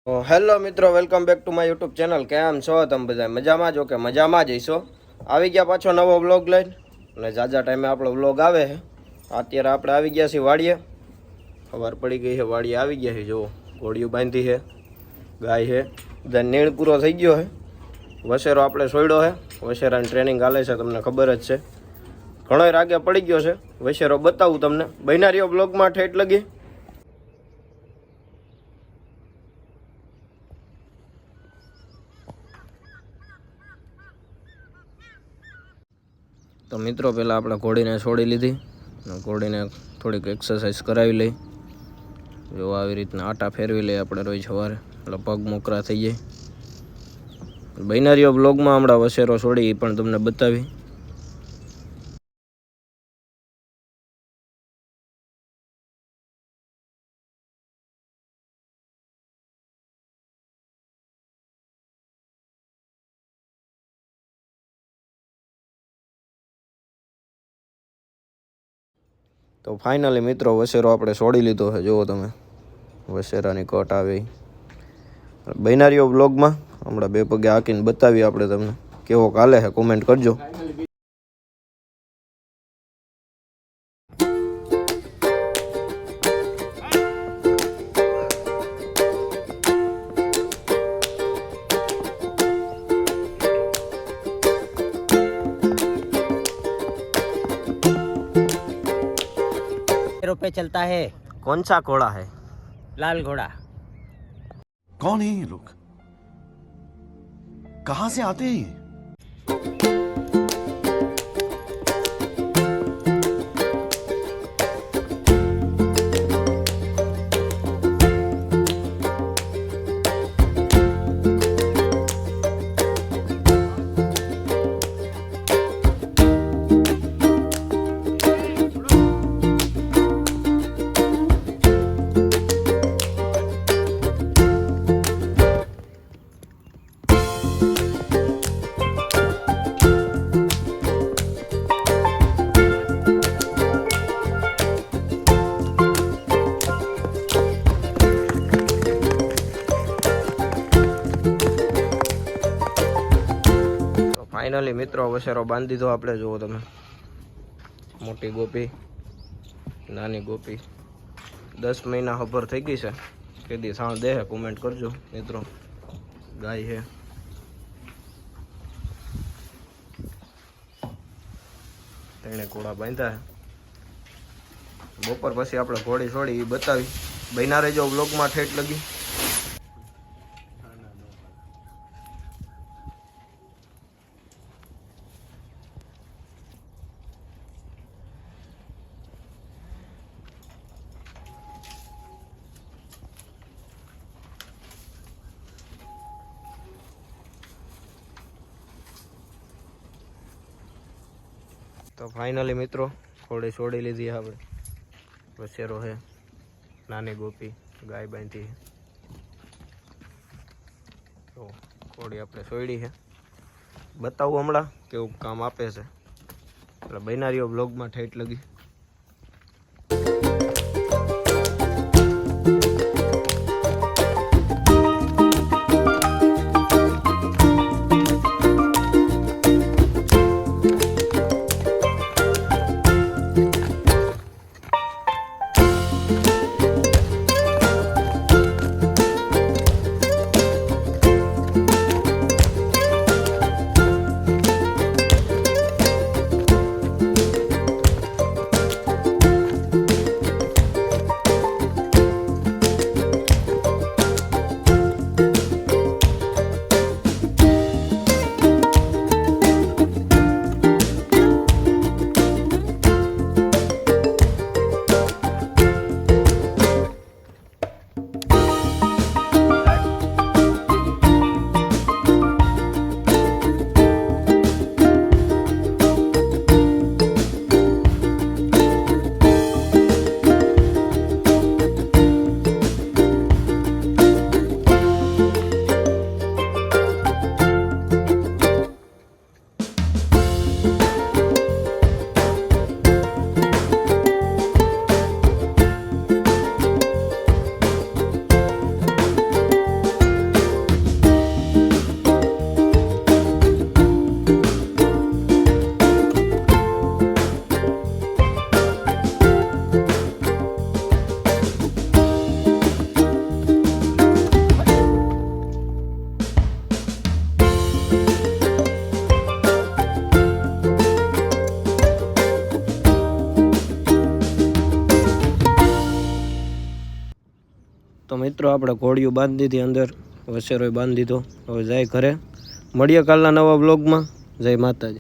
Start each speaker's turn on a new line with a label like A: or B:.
A: Hello મિત્રો, welcome back to my YouTube channel. કેમ છો તમે બધા? મજામાં જો કે મજામાં જ હશો. આવી ગયા પાછો નવો વ્લોગ લઈને, અને જાજા ટાઈમે આપણો વ્લોગ આવે છે. અત્યારે આપણે આવી ગયા છીએ વાડીએ. ખબર પડી ગઈ છે વાડીએ આવી ગયા છે. જુઓ, ઘોડીઓ બાંધી છે, ગાય છે, બધા નીણ પૂરો થઈ ગયો છે. વસેરો આપણે સોયડો છે. વસેરાની ટ્રેનિંગ હાલે છે, તમને ખબર જ છે. ઘણો રાગે પડી ગયો છે. વસેરો બતાવું તમને. બન્યા રહ્યો બ્લોગમાં ઠેઠ લગી. તો મિત્રો, પહેલાં આપણે ઘોડીને છોડી લીધી. ઘોડીને થોડીક એક્સરસાઇઝ કરાવી લઈ. જો આવી રીતના આટા ફેરવી લઈએ આપણે રોજ સવારે, એટલે પગ મોકરા થઈ જાય. બિનારીઓ બ્લોગમાં હમણાં વસેરો છોડી એ પણ તમને બતાવી. તો ફાઇનલી મિત્રો, વસેરો આપણે છોડી લીધો છે. જુઓ તમે, વસેરાની કટ આવી. બિનારીઓ બ્લોગમાં હમણાં બે પગે હાંકીને બતાવી આપણે તમને કેવો કાલે છે. કોમેન્ટ કરજો.
B: रुपए चलता है।
A: कौन सा घोड़ा है?
B: लाल घोड़ा।
C: कौन है ये लोग? कहां से आते हैं ये?
A: ફાઇનલી મિત્રો, વસેરો બાંધી દીધો આપણે. જુઓ તમે, મોટી ગોપી, નાની ગોપી 10 મહિના ખબર થઈ ગઈ છે. કેદી સાણ દે કોમેન્ટ કરજો મિત્રો. ગાય છે, તેને ઘોડા બાંધ્યા છે. બપોર પછી આપણે ઘોડી છોડી એ બતાવી. બન્યા રહેજો વ્લોગમાં ઠેઠ લગી. તો ફાઇનલી મિત્રો, ઘોડી છોડી લીધી આપણે. વસેરો છે, નાની ગોપી, ગાય બાંધી છે. તો ઘોડી આપણે છોડી છે. બતાવું હમણાં કેવું કામ આપે છે. એટલે બિનારીઓ બ્લોગમાં ઠેઠ લગી. મિત્રો આપણે ઘોડિયું બાંધી દીધી અંદર, વસેરોય બાંધી દીધો. હવે જાય ઘરે. મળીએ કાલના નવા બ્લોગમાં. જય માતાજી.